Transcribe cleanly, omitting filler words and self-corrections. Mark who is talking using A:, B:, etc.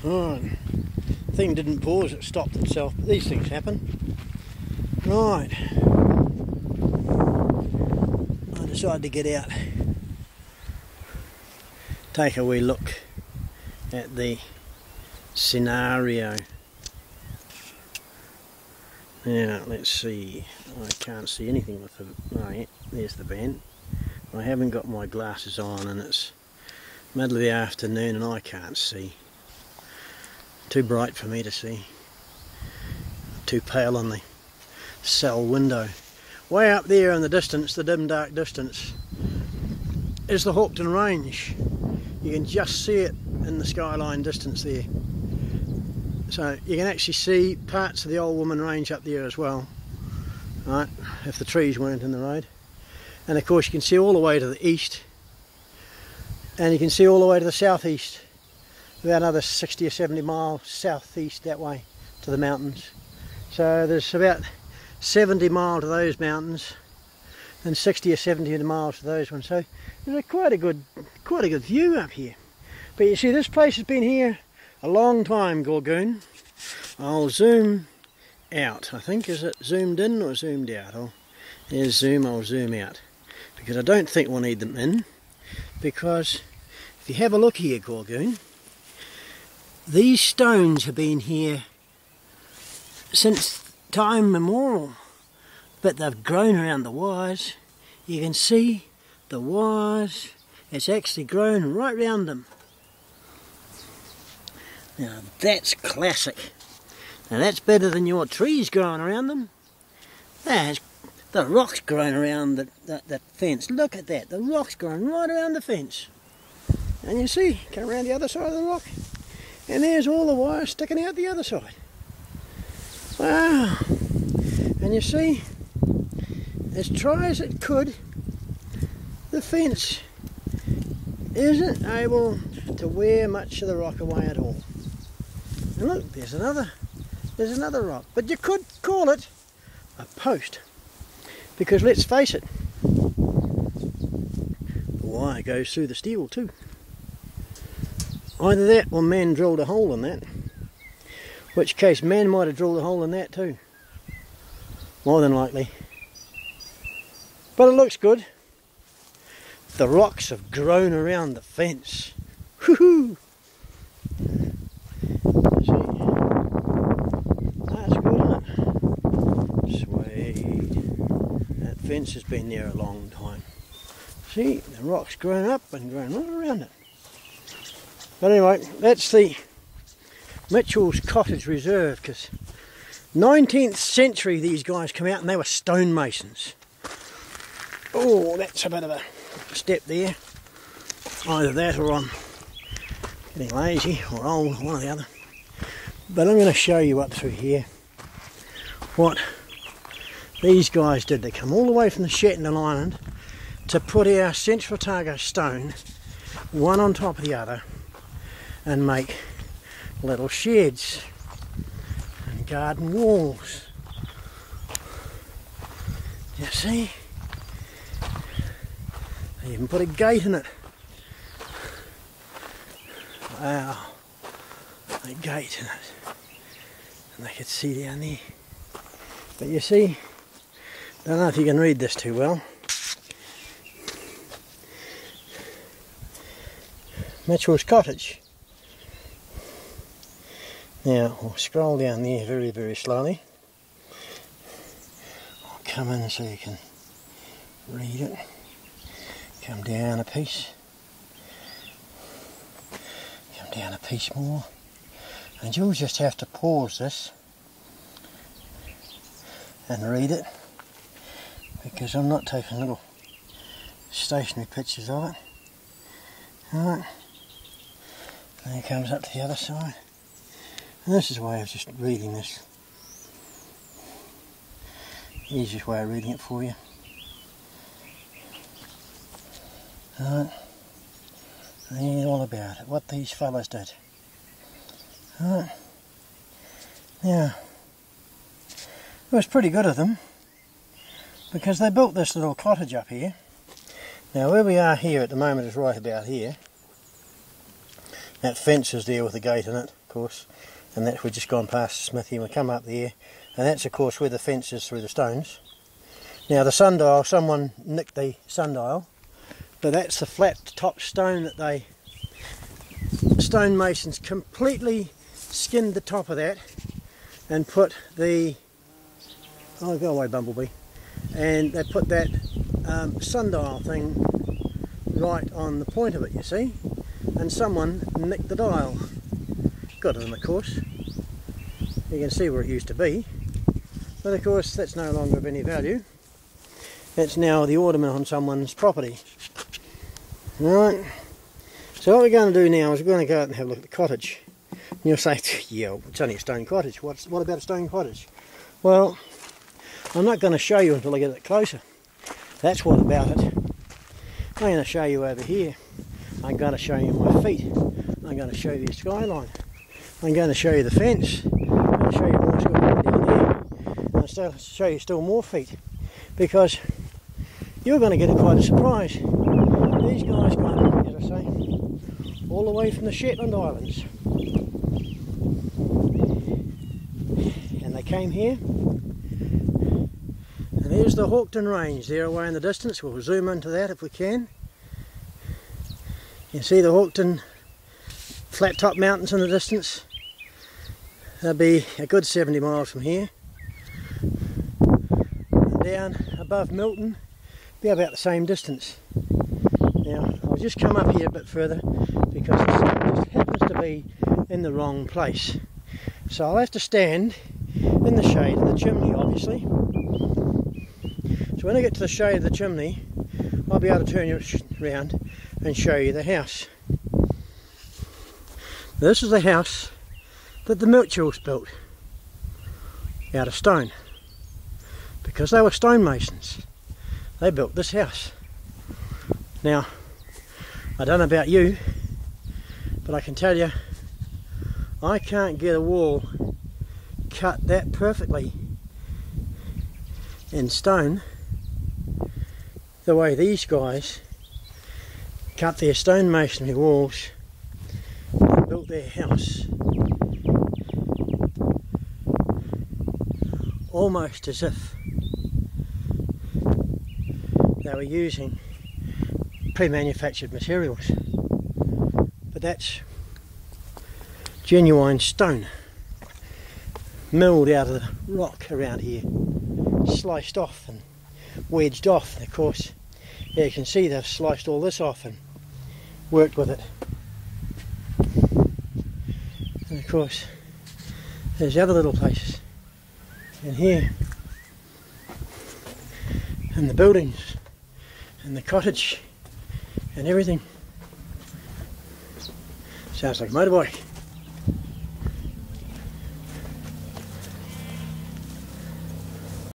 A: Right, thing didn't pause, it stopped itself, but these things happen. Right, I decided to get out, take a wee look at the scenario. Now let's see, I can't see anything with the, oh yeah, there's the van. I haven't got my glasses on and it's middle of the afternoon and I can't see. Too bright for me to see. Too pale on the cell window. Way up there in the distance, the dim dark distance, is the Hawkton Range. You can just see it in the skyline distance there. So you can actually see parts of the Old Woman Range up there as well, right, if the trees weren't in the road. And of course you can see all the way to the east, and you can see all the way to the southeast, about another 60 or 70 miles southeast that way to the mountains. So there's about 70 miles to those mountains and 60 or 70 miles to those ones. So there's quite a good view up here. But you see, this place has been here a long time, Goregoon. I'll zoom out, I think. Is it zoomed in or zoomed out? Here's zoom, I'll zoom out. Because I don't think we'll need them in. Because if you have a look here, Goregoon, these stones have been here since time immemorial. But they've grown around the wires. You can see the wires, it's actually grown right round them. Now that's classic. Now that's better than your trees growing around them. That's the rocks growing around that fence. Look at that, the rocks growing right around the fence. And you see, come around the other side of the rock, and there's all the wires sticking out the other side. Wow. And you see, as try as it could, the fence isn't able to wear much of the rock away at all. And look, there's another rock. But you could call it a post, because let's face it, the wire goes through the steel too. Either that or man drilled a hole in that, which case man might have drilled a hole in that too, more than likely. But it looks good. The rocks have grown around the fence. Woohoo! Fence has been there a long time. See, the rock's grown up and grown right around it. But anyway, that's the Mitchell's Cottage Reserve, because 19th century these guys come out and they were stonemasons. Oh, that's a bit of a step there. Either that or I'm getting lazy or old, one or the other. But I'm going to show you up through here what these guys did. They come all the way from the Shetland Island to put our Central Otago stone one on top of the other and make little sheds and garden walls. You see? They even put a gate in it. Wow. A gate in it. And they could see down there. But you see, I don't know if you can read this too well. Mitchell's Cottage. Now, we'll scroll down there very, very slowly. I'll come in so you can read it. Come down a piece. Come down a piece more. And you'll just have to pause this and read it, because I'm not taking little stationary pictures of it. Alright, and then it comes up to the other side, and this is a way of just reading this. Easiest way of reading it for you. Alright, read all about it, what these fellas did. Alright, now it was pretty good of them, because they built this little cottage up here. Now where we are here at the moment is right about here. That fence is there with the gate in it. of course, and that we've just gone past the smithy and we come up there, and that's of course where the fence is through the stones. Now the sundial, someone nicked the sundial, but that's the flat top stone that they stonemasons completely skinned the top of that and put the, oh go away bumblebee, and they put that sundial thing right on the point of it, you see, and someone nicked the dial. Got it, of course. You can see where it used to be, but of course that's no longer of any value. That's now the ornament on someone's property. Alright, so what we're going to do now is we're going to go out and have a look at the cottage. And you'll say, yeah, it's only a stone cottage. What about a stone cottage? Well, I'm not going to show you until I get it closer. That's what about it. I'm going to show you over here. I'm going to show you my feet. I'm going to show you the skyline. I'm going to show you the fence. I'm going to show you more skyline down there. And I'll show you still more feet. Because you're going to get quite a surprise. These guys come, as I say, all the way from the Shetland Islands. And they came here. And there's the Hawkton Range there away in the distance. We'll zoom into that if we can. You can see the Hawkton flat top mountains in the distance. They'll be a good 70 miles from here. And down above Milton, be about the same distance. Now I'll just come up here a bit further because it just happens to be in the wrong place. So I'll have to stand in the shade of the chimney, obviously. So when I get to the shade of the chimney, I'll be able to turn you around and show you the house. This is the house that the Mitchells built out of stone. Because they were stonemasons, they built this house. Now, I don't know about you, but I can tell you, I can't get a wall cut that perfectly in stone the way these guys cut their stonemasonry walls and built their house almost as if they were using pre-manufactured materials. But that's genuine stone milled out of the rock around here, sliced off and wedged off, and of course yeah, you can see they've sliced all this off and worked with it. And of course there's other little places in here, and the buildings and the cottage and everything. Sounds like a motorbike.